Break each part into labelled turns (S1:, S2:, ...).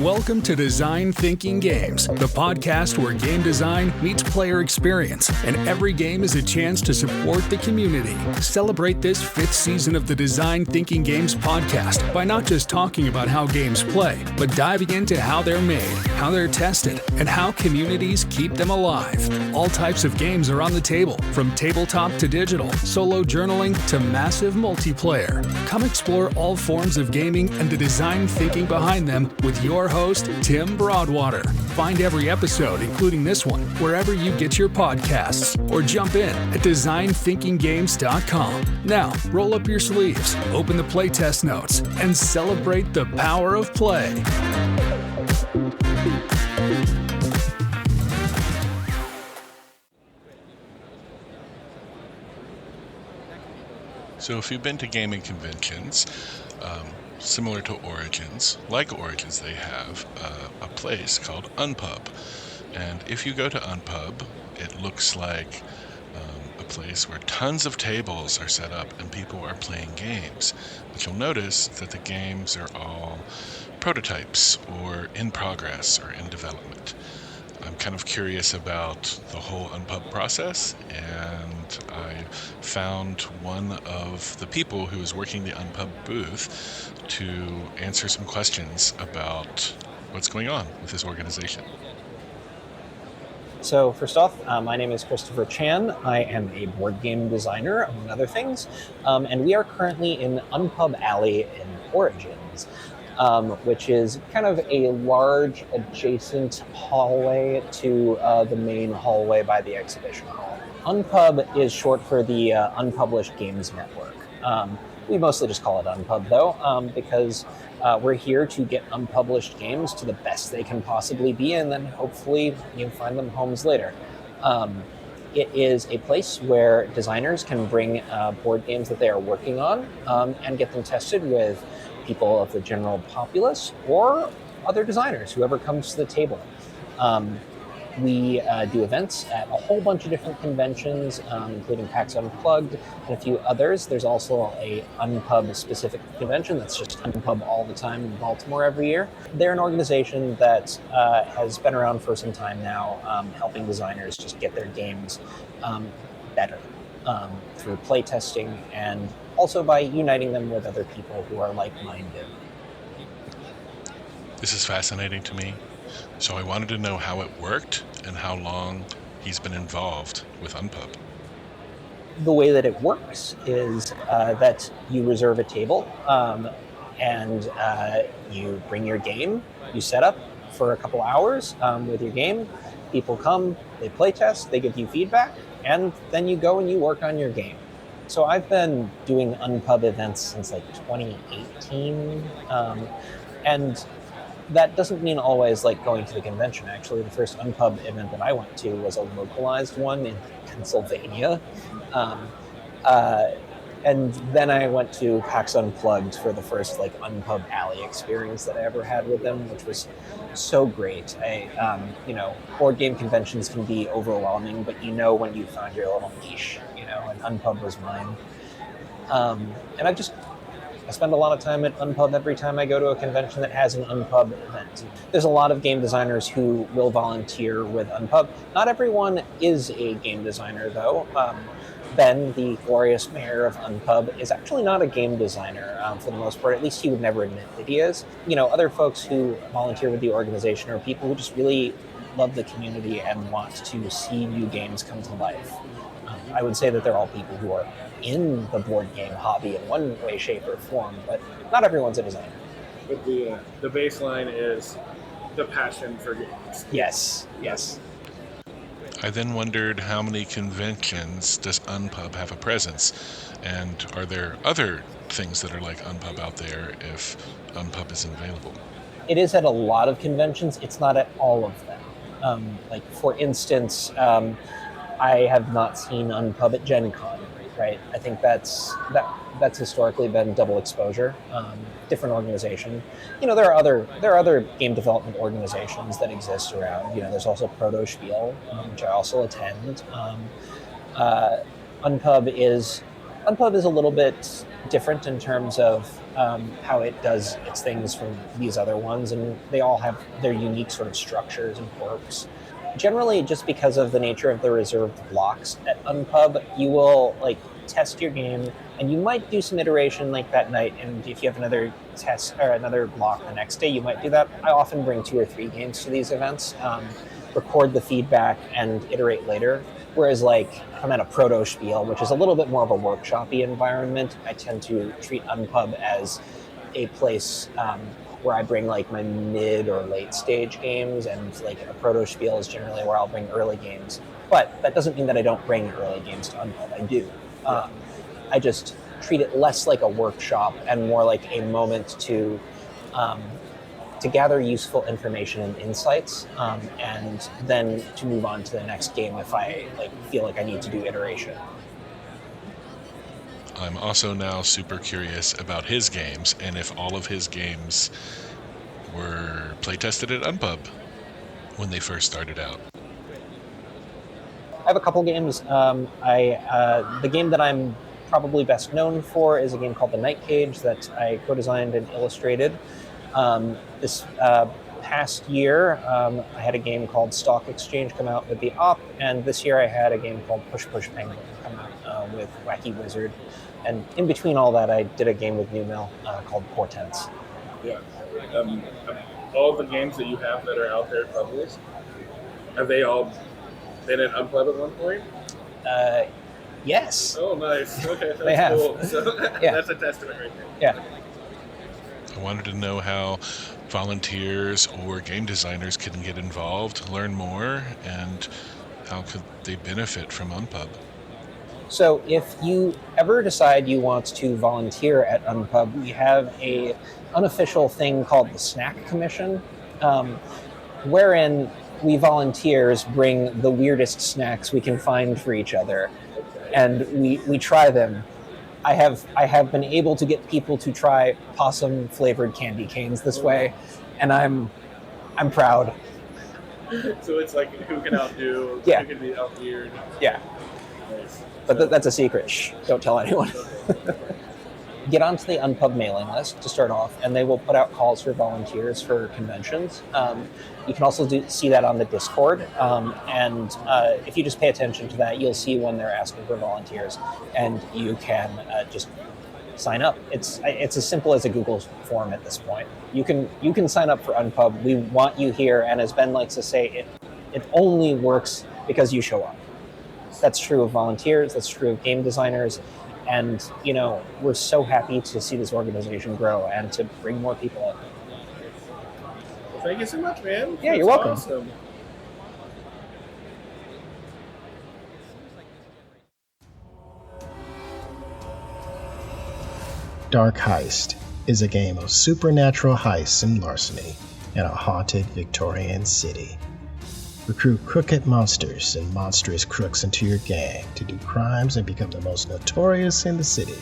S1: Welcome to Design Thinking Games, the podcast where game design meets player experience, and every game is a chance to support the community. Celebrate this 5th season of the Design Thinking Games podcast by not just talking about how games play, but diving into how they're made, how they're tested, and how communities keep them alive. All types of games are on the table, from tabletop to digital, solo journaling to massive multiplayer. Come explore all forms of gaming and the design thinking behind them with your host, Tim Broadwater. Find every episode, including this one, wherever you get your podcasts, or jump in at designthinkinggames.com. Now, roll up your sleeves, open the playtest notes, and celebrate the power of play.
S2: So if you've been to gaming conventions, similar to Origins, like Origins, they have a place called Unpub. And if you go to Unpub, it looks like a place where tons of tables are set up and people are playing games. But you'll notice that the games are all prototypes or in progress or in development. I'm kind of curious about the whole Unpub process, and I found one of the people who is working the Unpub booth to answer some questions about what's going on with this organization.
S3: So first off, my name is Christopher Chan. I am a board game designer, among other things, and we are currently in Unpub Alley in Origins. Which is kind of a large adjacent hallway to the main hallway by the exhibition hall. Unpub is short for the Unpublished Games Network. We mostly just call it Unpub though, because we're here to get unpublished games to the best they can possibly be, and then hopefully you find them homes later. It is a place where designers can bring board games that they are working on and get them tested with people of the general populace or other designers, whoever comes to the table. We do events at a whole bunch of different conventions, including PAX Unplugged and a few others. There's also a Unpub specific convention that's just Unpub all the time in Baltimore every year. They're an organization that has been around for some time now, helping designers just get their games better through playtesting and also by uniting them with other people who are like-minded.
S2: This is fascinating to me, so I wanted to know how it worked and how long he's been involved with Unpub.
S3: The way that it works is that you reserve a table and you bring your game, you set up for a couple hours with your game. People come, they play test, they give you feedback, and then you go and you work on your game. So I've been doing Unpub events since like 2018, and that doesn't mean always like going to the convention. Actually, the first Unpub event that I went to was a localized one in Pennsylvania, and then I went to PAX Unplugged for the first like Unpub Alley experience that I ever had with them, which was so great. Board game conventions can be overwhelming, but when you found your little niche, and Unpub was mine. And I spend a lot of time at Unpub every time I go to a convention that has an Unpub event. There's a lot of game designers who will volunteer with Unpub. Not everyone is a game designer, though. Ben, the glorious mayor of Unpub, is actually not a game designer for the most part. At least he would never admit that he is. Other folks who volunteer with the organization are people who just really love the community and want to see new games come to life. I would say that they're all people who are in the board game hobby in one way, shape, or form, but not everyone's a designer.
S4: But the baseline is the passion for games.
S3: Yes.
S2: I then wondered, how many conventions does Unpub have a presence? And are there other things that are like Unpub out there if Unpub isn't available?
S3: It is at a lot of conventions. It's not at all of them. For instance, I have not seen Unpub at Gen Con, right? I think that's historically been double exposure, different organization. There are other game development organizations that exist around. There's also Proto Spiel, which I also attend. Unpub is Unpub is a little bit different in terms of how it does its things from these other ones, and they all have their unique sort of structures and quirks. Generally, just because of the nature of the reserved blocks at Unpub, you will like test your game, and you might do some iteration like that night. And if you have another test or another block the next day, you might do that. I often bring 2 or 3 games to these events, record the feedback, and iterate later. Whereas, like, I'm at a proto spiel, which is a little bit more of a workshop-y environment. I tend to treat Unpub as a place where I bring like my mid or late stage games, and like a proto spiel is generally where I'll bring early games. But that doesn't mean that I don't bring early games to Unpub. I do. I just treat it less like a workshop and more like a moment to gather useful information and insights, and then to move on to the next game if I like feel like I need to do iteration.
S2: I'm also now super curious about his games and if all of his games were playtested at Unpub when they first started out.
S3: I have a couple games. The game that I'm probably best known for is a game called The Night Cage that I co-designed and illustrated. This past year, I had a game called Stock Exchange come out with the op, and this year I had a game called Push Push Penguin come out with Wacky Wizard. And in between all that, I did a game with New Mill called Portents.
S4: Yeah. All the games that you have that are out there published, have they all been at Unpub at one point?
S3: Yes.
S4: Oh, nice. Okay,
S3: They have.
S4: cool. So
S3: Yeah.
S4: That's a testament right there.
S3: Yeah.
S2: I wanted to know how volunteers or game designers can get involved, learn more, and how could they benefit from Unpub.
S3: So if you ever decide you want to volunteer at Unpub, we have a unofficial thing called the Snack Commission, wherein we volunteers bring the weirdest snacks we can find for each other, and we try them. I have been able to get people to try possum flavored candy canes this way, and I'm proud.
S4: So it's like who can outdo,
S3: Yeah.
S4: who can be out weird.
S3: Yeah.
S4: Nice.
S3: But that's a secret. Shh, don't tell anyone. Get onto the Unpub mailing list to start off, and they will put out calls for volunteers for conventions. You can also see that on the Discord, and if you just pay attention to that, you'll see when they're asking for volunteers, and you can just sign up. It's as simple as a Google form at this point. You can sign up for Unpub. We want you here, and as Ben likes to say, it only works because you show up. That's true of volunteers, that's true of game designers, and we're so happy to see this organization grow and to bring more people in.
S4: Well, thank you so much, man.
S3: Yeah, you're
S4: That's
S3: welcome.
S4: Awesome.
S5: Dark Heist is a game of supernatural heists and larceny in a haunted Victorian city. Recruit crooked monsters and monstrous crooks into your gang to do crimes and become the most notorious in the city.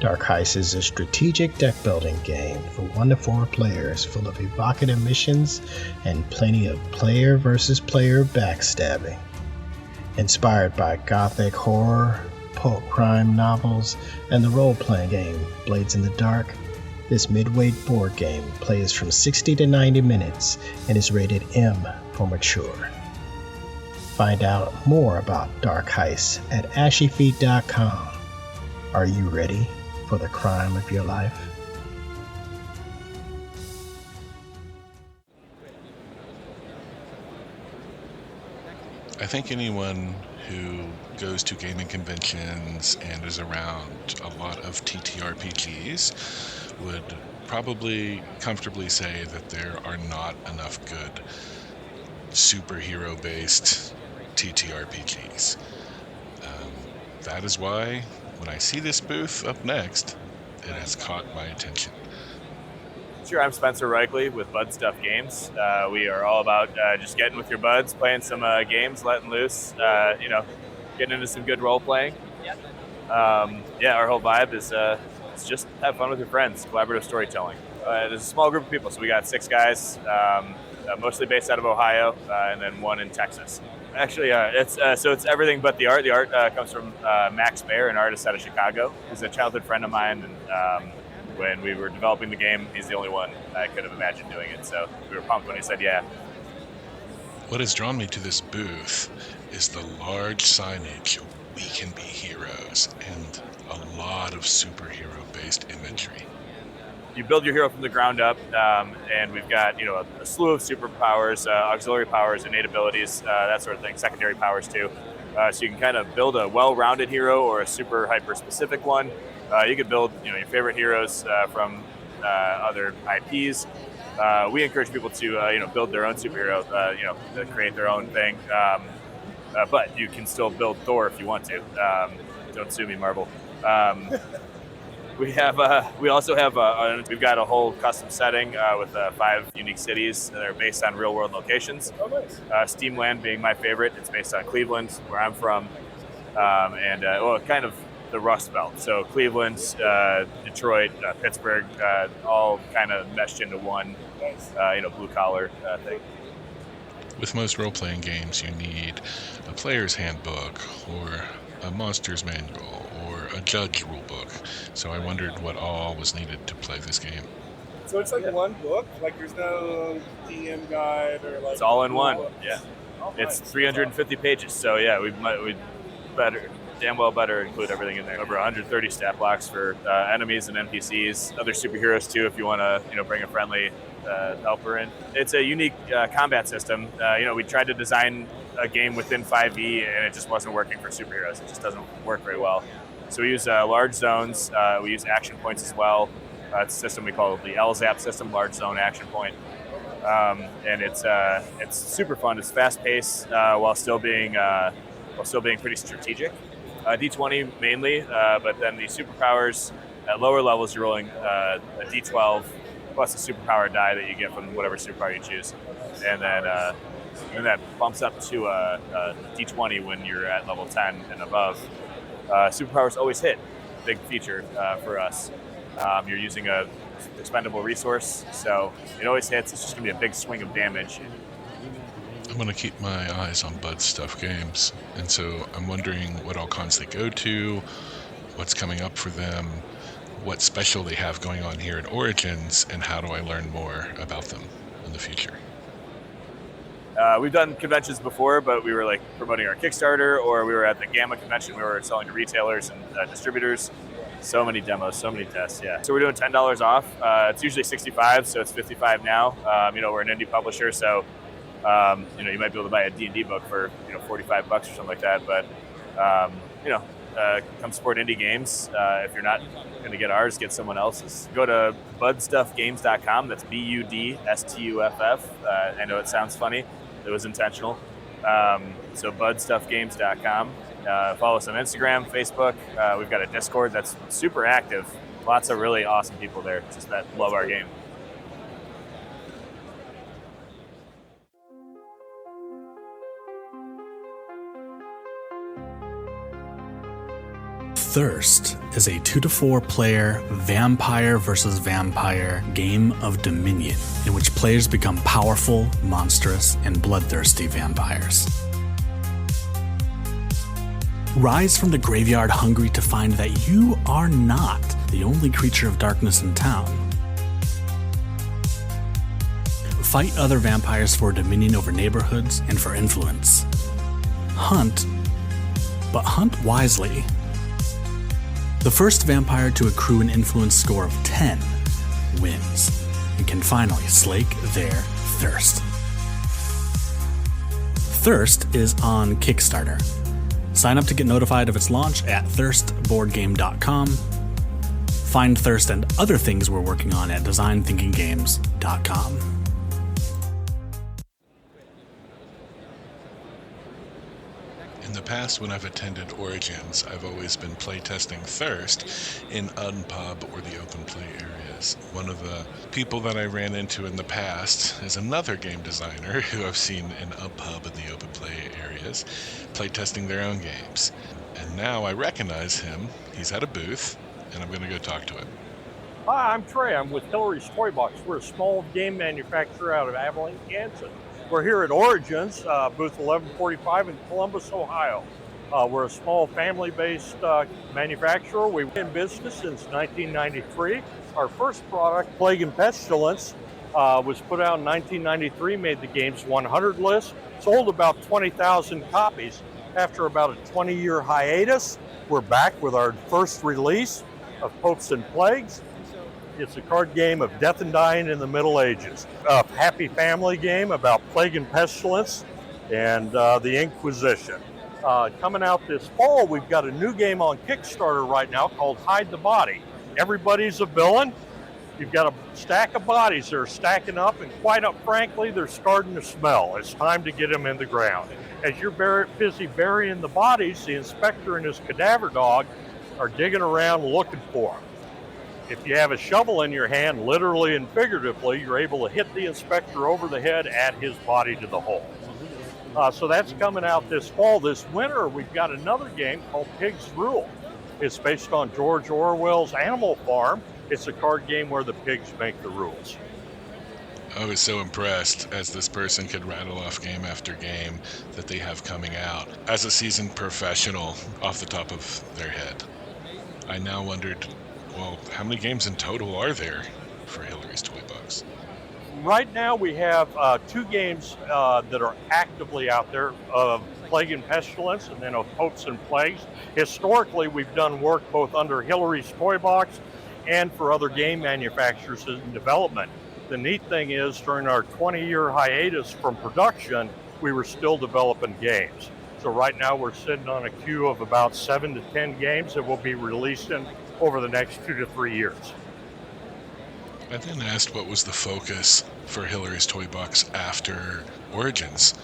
S5: Dark Heist is a strategic deck-building game for 1 to 4 players full of evocative missions and plenty of player versus player backstabbing. Inspired by gothic horror, pulp crime novels, and the role-playing game Blades in the Dark, this midweight board game plays from 60 to 90 minutes and is rated M for mature. Find out more about Dark Heist at ashyfeet.com. Are you ready for the crime of your life?
S2: I think anyone who goes to gaming conventions and is around a lot of TTRPGs would probably comfortably say that there are not enough good superhero-based TTRPGs. That is why when I see this booth up next, it has caught my attention.
S6: Sure, I'm Spencer Reichley with BudStuff Games. We are all about just getting with your buds, playing some games, letting loose, getting into some good role playing. Our whole vibe is it's just have fun with your friends, collaborative storytelling. There's a small group of people, so we got 6 guys, mostly based out of Ohio, and then 1 in Texas. Actually, it's everything but the art. The art comes from Max Baer, an artist out of Chicago. He's a childhood friend of mine, and when we were developing the game, he's the only one I could have imagined doing it. So we were pumped when he said yeah.
S2: What has drawn me to this booth is the large signage, "We Can Be Heroes," and a lot of superhero-based imagery.
S6: You build your hero from the ground up, and we've got a slew of superpowers, auxiliary powers, innate abilities, that sort of thing, secondary powers too. So you can kind of build a well-rounded hero or a super hyper-specific one. You could build your favorite heroes from other IPs. We encourage people to build their own superhero, to create their own thing. But you can still build Thor if you want to. Don't sue me, Marvel. We also have we've got a whole custom setting with 5 unique cities that are based on real world locations.
S4: Oh, nice.
S6: Steamland being my favorite. It's based on Cleveland, where I'm from, and kind of the Rust Belt. So Cleveland, Detroit, Pittsburgh, all kind of meshed into one, blue collar thing.
S2: With most role-playing games, you need a player's handbook or a monster's manual or a judge rulebook. So I wondered what all was needed to play this game.
S4: So it's like one book? Like there's no DM guide or like...
S6: It's all in one,
S4: books.
S6: yeah.
S4: Oh,
S6: It's
S4: nice.
S6: 350 pages, so yeah, we better include everything in there. Over 130 stat blocks for enemies and NPCs, other superheroes too if you want to bring a friendly helper in. It's a unique combat system. We tried to design a game within 5e and it just wasn't working for superheroes. It just doesn't work very well. So we use large zones. We use action points as well. It's a system we call the LZAP system, large zone action point. And it's super fun. It's fast paced while still being pretty strategic. D20 mainly, but then the superpowers at lower levels you're rolling a D12 plus a superpower die that you get from whatever superpower you choose, and then that bumps up to a D20 when you're at level 10 and above. Superpowers always hit, big feature for us. You're using a expendable resource, so it always hits. It's just gonna be a big swing of damage.
S2: I'm going to keep my eyes on BudStuff Games, and so I'm wondering what all cons they go to, what's coming up for them, what special they have going on here at Origins, and how do I learn more about them in the future.
S6: We've done conventions before, but we were promoting our Kickstarter, or we were at the Gamma convention. We were selling to retailers and distributors. So many demos, so many tests, yeah. So we're doing $10 off. It's usually $65, so it's $55 now. We're an indie publisher, so you might be able to buy a D&D book for $45 or something like that. But come support indie games. If you're not going to get ours, get someone else's. Go to BudStuffGames.com. That's BUDSTUFF. I know it sounds funny. It was intentional. So BudStuffGames.com. Follow us on Instagram, Facebook. We've got a Discord that's super active. Lots of really awesome people there just that love our game.
S1: Thirst is a 2 to 4 player vampire versus vampire game of Dominion in which players become powerful, monstrous, and bloodthirsty vampires. Rise from the graveyard hungry to find that you are not the only creature of darkness in town. Fight other vampires for dominion over neighborhoods and for influence. Hunt, but hunt wisely. The first vampire to accrue an influence score of 10 wins and can finally slake their thirst. Thirst is on Kickstarter. Sign up to get notified of its launch at thirstboardgame.com. Find Thirst and other things we're working on at designthinkinggames.com.
S2: In the past, when I've attended Origins, I've always been playtesting Thirst in Unpub or the open play areas. One of the people that I ran into in the past is another game designer who I've seen in Unpub and the open play areas, playtesting their own games. And now I recognize him. He's at a booth, and I'm going to go talk to him.
S7: Hi, I'm Trey. I'm with Hillary's Toy Box. We're a small game manufacturer out of Abilene, Kansas. We're here at Origins, booth 1145 in Columbus, Ohio. We're a small family-based manufacturer. We've been in business since 1993. Our first product, Plague and Pestilence, was put out in 1993, made the game's 100 list, sold about 20,000 copies. After about a 20-year hiatus, we're back with our first release of Popes and Plagues. It's a card game of death and dying in the Middle Ages. A happy family game about plague and pestilence and the Inquisition. Coming out this fall, we've got a new game on Kickstarter right now called Hide the Body. Everybody's a villain. You've got a stack of bodies that are stacking up, and quite frankly, they're starting to smell. It's time to get them in the ground. As you're busy burying the bodies, the inspector and his cadaver dog are digging around looking for them. If you have a shovel in your hand, literally and figuratively, you're able to hit the inspector over the head, add his body to the hole. So that's coming out this fall. This winter, we've got another game called Pigs Rule. It's based on George Orwell's Animal Farm. It's a card game where the pigs make the rules.
S2: I was so impressed as this person could rattle off game after game that they have coming out as a seasoned professional off the top of their head. I now wondered, well, how many games in total are there for Hillary's Toy Box?
S7: Right now we have 2 games that are actively out there, of Plague and Pestilence and then of Popes and Plagues. Historically, we've done work both under Hillary's Toy Box and for other game manufacturers in development. The neat thing is, during our 20-year hiatus from production, we were still developing games. So right now we're sitting on a queue of about 7 to 10 games that will be releasing over the next 2 to 3 years.
S2: I then asked what was the focus for Hillary's Toy Box after Origins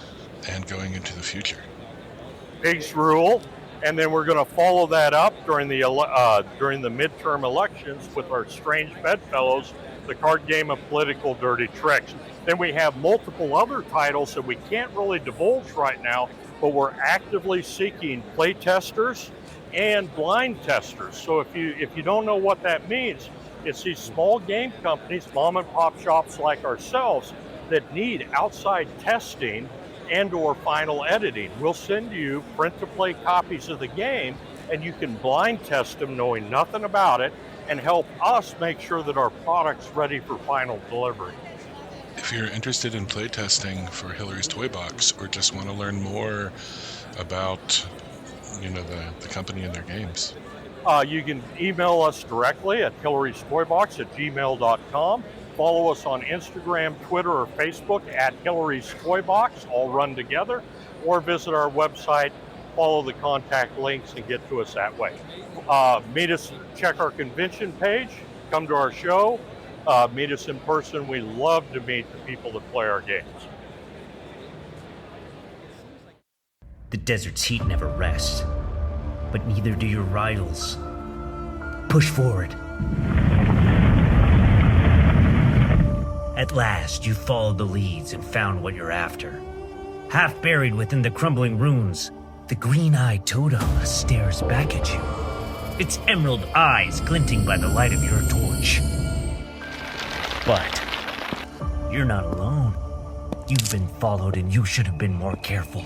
S2: and going into the future.
S7: Pigs Rule, and then we're going to follow that up during the midterm elections with our Strange Bedfellows, the card game of political dirty tricks. Then we have multiple other titles that we can't really divulge right now, but we're actively seeking playtesters and blind testers. So if you don't know what that means, it's these small game companies, mom and pop shops like ourselves, that need outside testing and or final editing. We'll send you print-to-play copies of the game, and you can blind test them knowing nothing about it and help us make sure that our product's ready for final delivery.
S2: If you're interested in playtesting for Hillary's Toy Box or just want to learn more about the company and their games,
S7: you can email us directly at hillariestoybox@gmail.com. Follow us on Instagram, Twitter, or Facebook at Hillary's Toy Box, all run together, or visit our website, follow the contact links, and get to us that way. Meet us, check our convention page, come to our show, meet us in person. We love to meet the people that play our games.
S8: The desert's heat never rests, but neither do your rivals. Push forward. At last, you followed the leads and found what you're after. Half buried within the crumbling ruins, the green-eyed totem stares back at you, its emerald eyes glinting by the light of your torch. But you're not alone. You've been followed and you should have been more careful.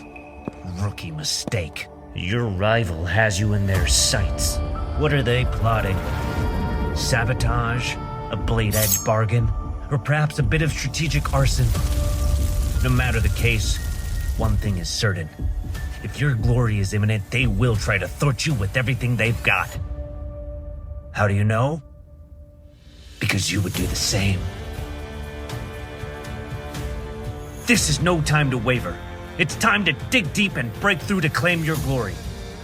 S8: Rookie mistake. Your rival has you in their sights. What are they plotting? Sabotage? A blade-edge bargain? Or perhaps a bit of strategic arson? No matter the case, one thing is certain. If your glory is imminent, they will try to thwart you with everything they've got. How do you know? Because you would do the same. This is no time to waver. It's time to dig deep and break through to claim your glory.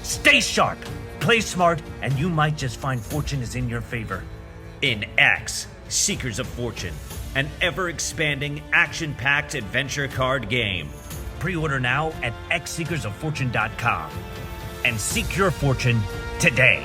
S8: Stay sharp, play smart, and you might just find fortune is in your favor. In X, Seekers of Fortune, an ever-expanding, action-packed adventure card game. Pre-order now at xseekersoffortune.com and seek your fortune today.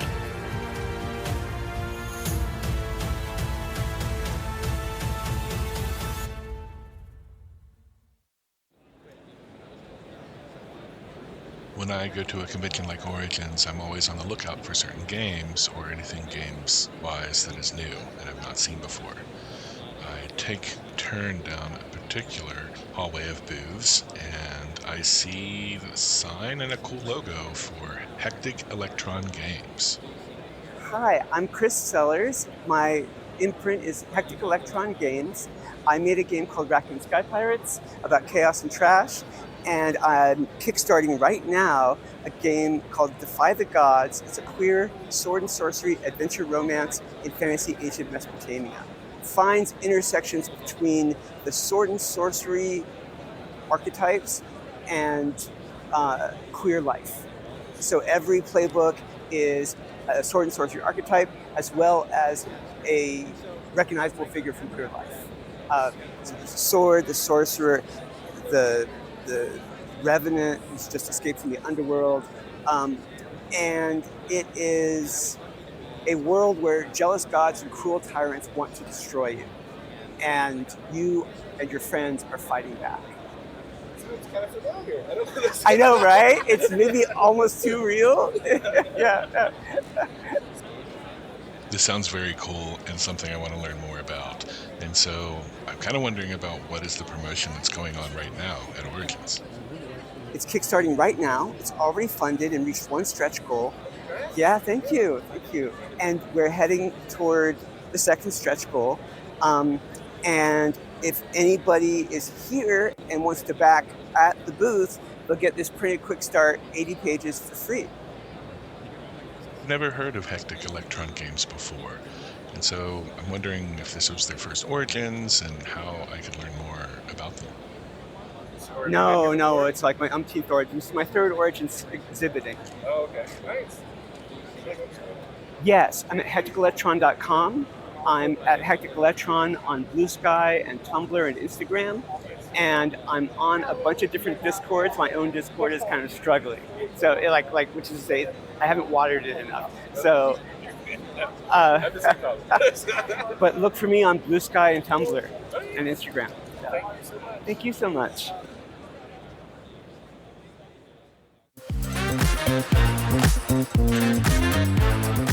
S2: When I go to a convention like Origins, I'm always on the lookout for certain games or anything games-wise that is new and I've not seen before. I turn down a particular hallway of booths, and I see the sign and a cool logo for Hectic Electron Games.
S9: Hi, I'm Chrys Sellers. My imprint is Hectic Electron Games. I made a game called Raccoon Sky Pirates about chaos and trash, and I'm kickstarting right now a game called Defy the Gods. It's a queer sword and sorcery adventure romance in fantasy ancient Mesopotamia. It finds intersections between the sword and sorcery archetypes and queer life. So every playbook is a sword and sorcery archetype, as well as a recognizable figure from queer life. So the sword, the sorcerer, the revenant who's just escaped from the underworld, and it is a world where jealous gods and cruel tyrants want to destroy you, and you and your friends are fighting back.
S4: Sounds kind of familiar.
S9: I know, right? It's maybe almost too real. Yeah.
S2: This sounds very cool and something I want to learn more about. And so I'm kind of wondering about what is the promotion that's going on right now at Origins.
S9: It's kickstarting right now. It's already funded and reached one stretch goal. Yeah, thank you. And we're heading toward the second stretch goal. And if anybody is here and wants to back at the booth, they'll get this printed quick start, 80 pages for free.
S2: Never heard of Hectic Electron Games before, and so I'm wondering if this was their first Origins and how I could learn more about them.
S9: No, it's like my umpteenth Origins. This is my third Origins exhibiting.
S4: Oh, okay. Nice.
S9: Yes, I'm at hecticelectron.com. I'm at Hectic Electron on Blue Sky and Tumblr and Instagram. And I'm on a bunch of different Discords. My own Discord is kind of struggling. So, which is to say, I haven't watered it enough. So, but look for me on Blue Sky and Tumblr and Instagram. Thank you so much.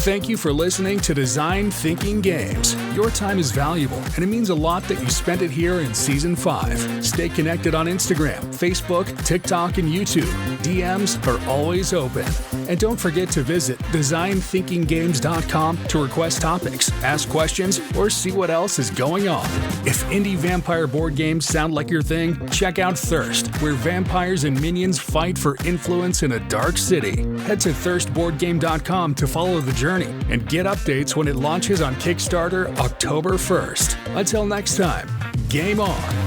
S1: Thank you for listening to Design Thinking Games. Your time is valuable, and it means a lot that you spent it here in Season 5. Stay connected on Instagram, Facebook, TikTok, and YouTube. DMs are always open. And don't forget to visit designthinkinggames.com to request topics, ask questions, or see what else is going on. If indie vampire board games sound like your thing, check out Thirst, where vampires and minions fight for influence in a dark city. Head to thirstboardgame.com to follow the journey and get updates when it launches on Kickstarter October 1st. Until next time, game on!